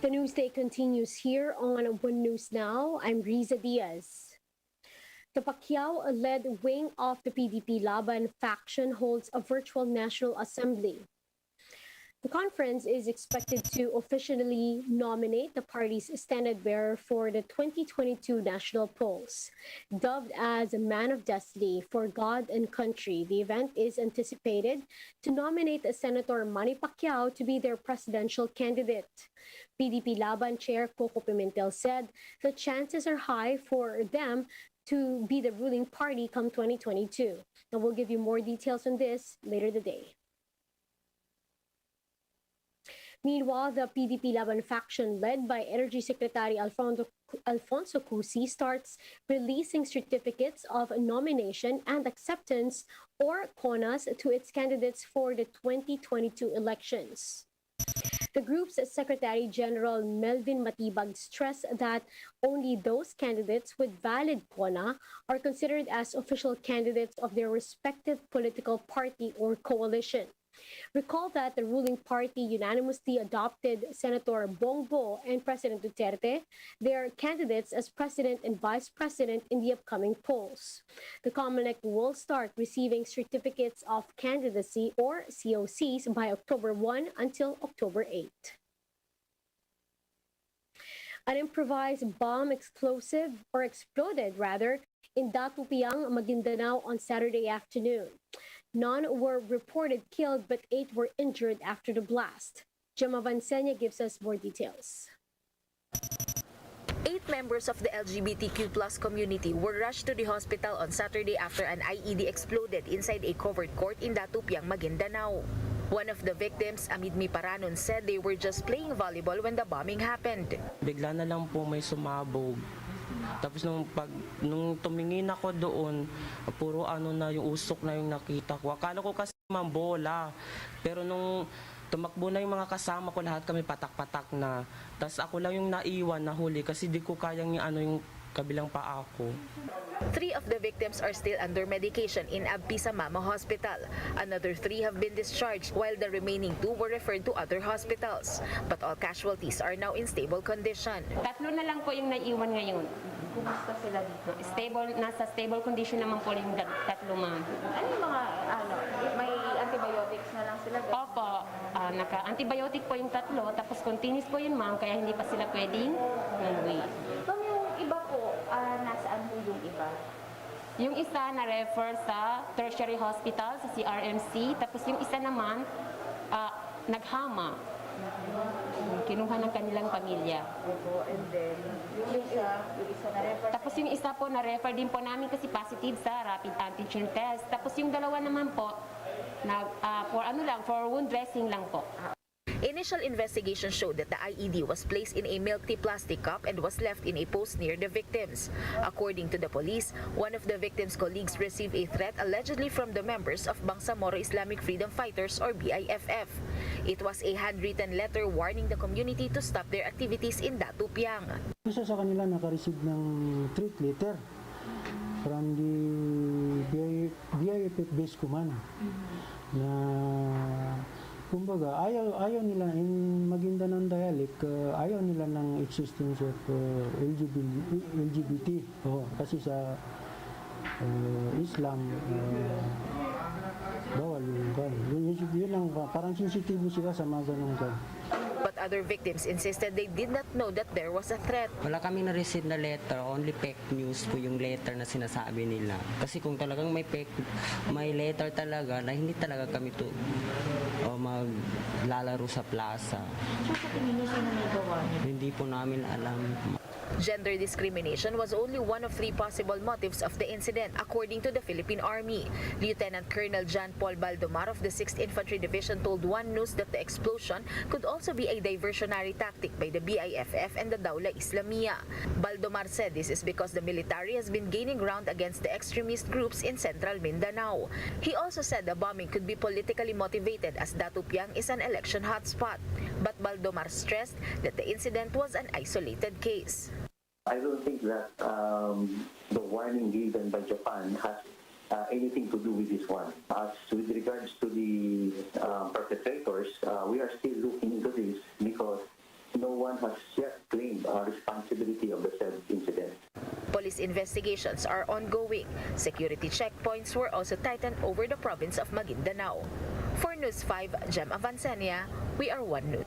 The news day continues here on One News Now. I'm Riza Diaz. The Pacquiao-led wing of the PDP-Laban faction holds a virtual National Assembly. The conference is expected to officially nominate the party's standard-bearer for the 2022 national polls. Dubbed as a man of destiny for God and country, the event is anticipated to nominate Senator Manny Pacquiao to be their presidential candidate. PDP-Laban Chair Coco Pimentel said the chances are high for them to be the ruling party come 2022. And we'll give you more details on this later today. Meanwhile, the PDP-Laban faction led by Energy Secretary Alfonso Cusi starts releasing certificates of nomination and acceptance, or CONAs, to its candidates for the 2022 elections. The group's Secretary General Melvin Matibag stressed that only those candidates with valid CONA are considered as official candidates of their respective political party or coalition. Recall that the ruling party unanimously adopted Senator Bongo and President Duterte, their candidates as president and vice president in the upcoming polls. The COMELEC will start receiving certificates of candidacy, or COCs, by October 1 until October 8. An improvised bomb exploded in Datupiang, Maguindanao on Saturday afternoon. None were reported killed, but 8 were injured after the blast. Gemma Vansenia gives us more details. 8 members of the LGBTQ+ community were rushed to the hospital on Saturday after an IED exploded inside a covered court in Datupiang, Maguindanao. One of the victims, Amidmi Paranon, said they were just playing volleyball when the bombing happened. Bigla na lang po may sumabog. Tapos nung tumingin ako doon, puro na yung usok na yung nakita ko. Akala ko kasi bola. Pero nung tumakbo na yung mga kasama ko, lahat kami patak-patak na. Tapos ako lang yung naiwan na huli kasi di ko kayang yung kabilang paa ko. 3 of the victims are still under medication in Abpisa Mama Hospital. Another 3 have been discharged, while the remaining 2 were referred to other hospitals. But all casualties are now in stable condition. 3 na lang po yung naiwan ngayon. Kumusta sila dito? Nasa stable condition naman po yung 3, ma'am. Ano yung mga, may antibiotics na lang sila? Opo, naka-antibiotic po yung 3, tapos continuous po yun, ma'am, kaya hindi pa sila pwedeng umuwi. Kung yung iba po, nasaan po yung iba? Yung isa na-refer sa tertiary hospital, sa CRMC, tapos yung isa naman, naghama. Kinuha ng kanilang pamilya. And then, yung isa na-refer? Tapos yung isa po na-refer din po namin kasi positive sa rapid antigen test. Tapos yung dalawa naman po, for wound dressing lang po. Initial investigation showed that the IED was placed in a milk tea plastic cup and was left in a post near the victims. According to the police, one of the victims' colleagues received a threat allegedly from the members of Bangsamoro Islamic Freedom Fighters, or BIFF. It was a handwritten letter warning the community to stop their activities in Datupiang. Isa sa kanila naka-receive ng threat letter from the BIFF base command na kumbaga ayaw nila in Maguindanao dialect, ayaw nila ng existence of LGBT. Kasi sa Islam bawal yun lang, parang sensitive sila sa mga ganung kan. But other victims insisted they did not know that there was a threat. Wala kami na-receive na letter, only fake news po yung letter na sinasabi nila. Kasi kung talagang may letter talaga na hindi talaga kami maglalaro sa plaza. Hindi po namin alam. Gender discrimination was only one of 3 possible motives of the incident, according to the Philippine Army. Lieutenant Colonel John Paul Baldomar of the 6th Infantry Division told One News that the explosion could also be a diversionary tactic by the BIFF and the Dawla Islamiyah. Baldomar said this is because the military has been gaining ground against the extremist groups in central Mindanao. He also said the bombing could be politically motivated as Datupiang is an election hotspot. But Baldomar stressed that the incident was an isolated case. I don't think that the warning given by Japan has anything to do with this one. As with regards to the perpetrators, we are still looking into this because no one has yet claimed responsibility of the said incident. Police investigations are ongoing. Security checkpoints were also tightened over the province of Maguindanao. For News 5, Jem Avancenia, we are One News.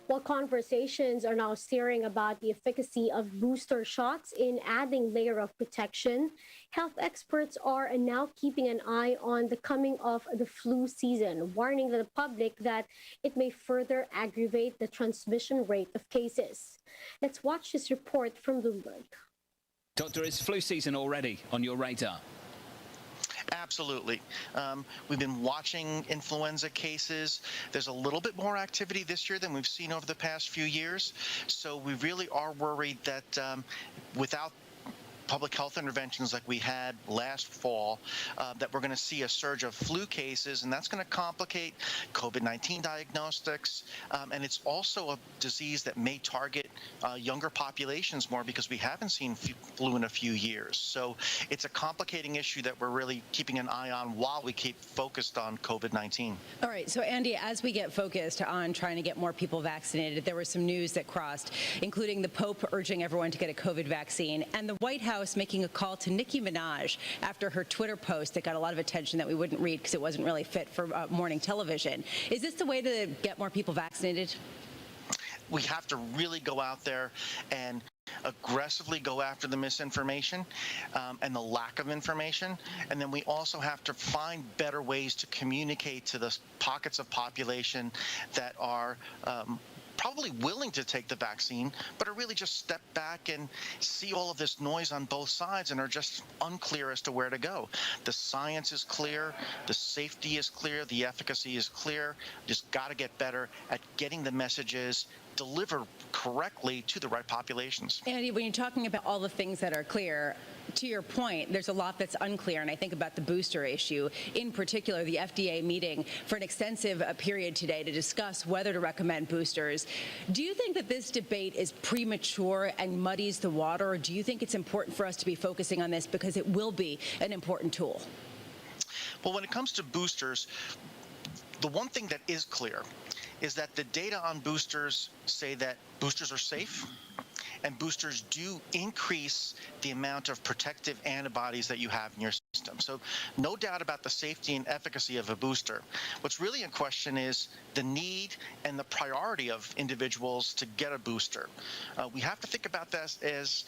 While conversations are now steering about the efficacy of booster shots in adding layer of protection, health experts are now keeping an eye on the coming of the flu season, warning the public that it may further aggravate the transmission rate of cases. Let's watch this report from Bloomberg. Doctor, is flu season already on your radar? Absolutely. We've been watching influenza cases. There's a little bit more activity this year than we've seen over the past few years. So we really are worried that without public health interventions like we had last fall, that we're going to see a surge of flu cases, and that's going to complicate COVID-19 diagnostics. And it's also a disease that may target younger populations more because we haven't seen flu in a few years. So it's a complicating issue that we're really keeping an eye on while we keep focused on COVID-19. All right. So, Andy, as we get focused on trying to get more people vaccinated, there was some news that crossed, including the Pope urging everyone to get a COVID vaccine and the White House making a call to Nicki Minaj after her Twitter post that got a lot of attention that we wouldn't read because it wasn't really fit for morning television. Is this the way to get more people vaccinated? We have to really go out there and aggressively go after the misinformation and the lack of information. And then we also have to find better ways to communicate to the pockets of population that are probably willing to take the vaccine, but are really just step back and see all of this noise on both sides and are just unclear as to where to go. The science is clear, the safety is clear, the efficacy is clear. Just got to get better at getting the messages delivered correctly to the right populations. Andy, when you're talking about all the things that are clear, to your point, there's a lot that's unclear, and I think about the booster issue, in particular the FDA meeting for an extensive period today to discuss whether to recommend boosters. Do you think that this debate is premature and muddies the water, or do you think it's important for us to be focusing on this because it will be an important tool? Well, when it comes to boosters, the one thing that is clear is that the data on boosters say that boosters are safe, and boosters do increase the amount of protective antibodies that you have in your system. So no doubt about the safety and efficacy of a booster. What's really in question is the need and the priority of individuals to get a booster. We have to think about this as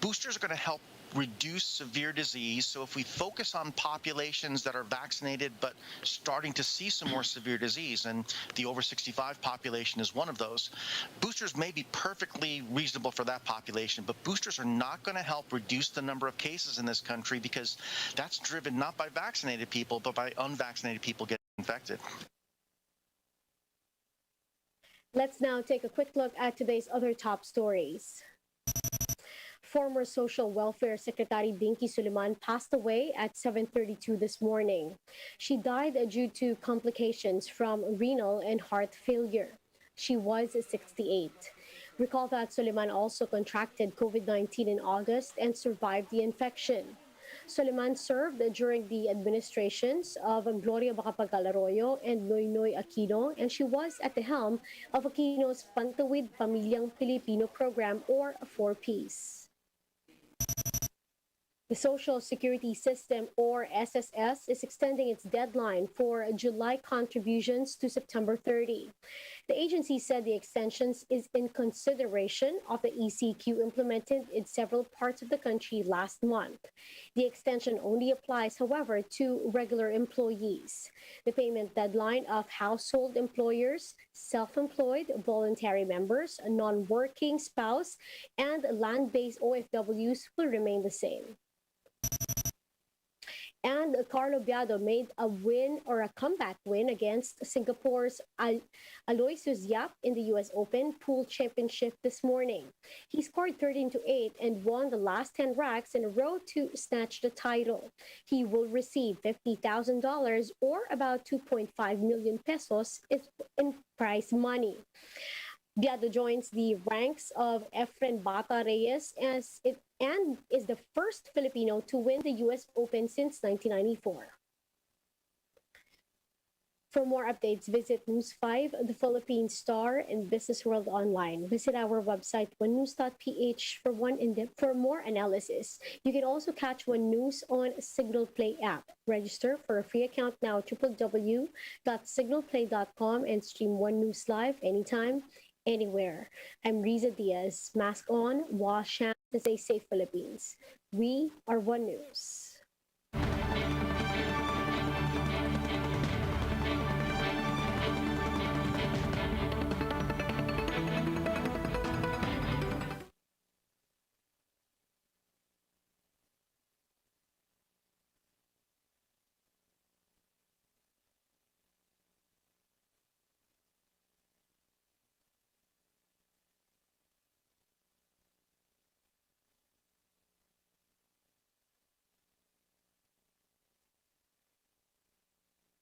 boosters are going to help reduce severe disease. So if we focus on populations that are vaccinated but starting to see some more severe disease, and the over 65 population is one of those, boosters may be perfectly reasonable for that population, but boosters are not going to help reduce the number of cases in this country because that's driven not by vaccinated people but by unvaccinated people getting infected. Let's now take a quick look at today's other top stories. Former Social Welfare Secretary Binky Suliman passed away at 7:32 this morning. She died due to complications from renal and heart failure. She was 68. Recall that Suliman also contracted COVID-19 in August and survived the infection. Suliman served during the administrations of Gloria Macapagal-Arroyo and Noynoy Aquino, and she was at the helm of Aquino's Pantawid Pamilyang Pilipino program, or 4Ps. The Social Security System, or SSS, is extending its deadline for July contributions to September 30. The agency said the extensions is in consideration of the ECQ implemented in several parts of the country last month. The extension only applies, however, to regular employees. The payment deadline of household employers, self-employed, voluntary members, non-working spouse, and land-based OFWs will remain the same. And Carlo Biado made a win, or a comeback win, against Singapore's Aloysius Yap in the US Open Pool Championship this morning. He scored 13-8 and won the last 10 racks in a row to snatch the title. He will receive $50,000, or about 2.5 million pesos in prize money. Biado joins the ranks of Efren Bata Reyes and is the first Filipino to win the US Open since 1994. For more updates, visit News 5, The Philippines Star, and Business World Online. Visit our website, onenews.ph, for more analysis. You can also catch One News on Signal Play app. Register for a free account now, www.signalplay.com, and stream One News live anytime, anywhere. I'm Riza Diaz. Mask on, wash hands, and stay safe, Philippines. We are One News.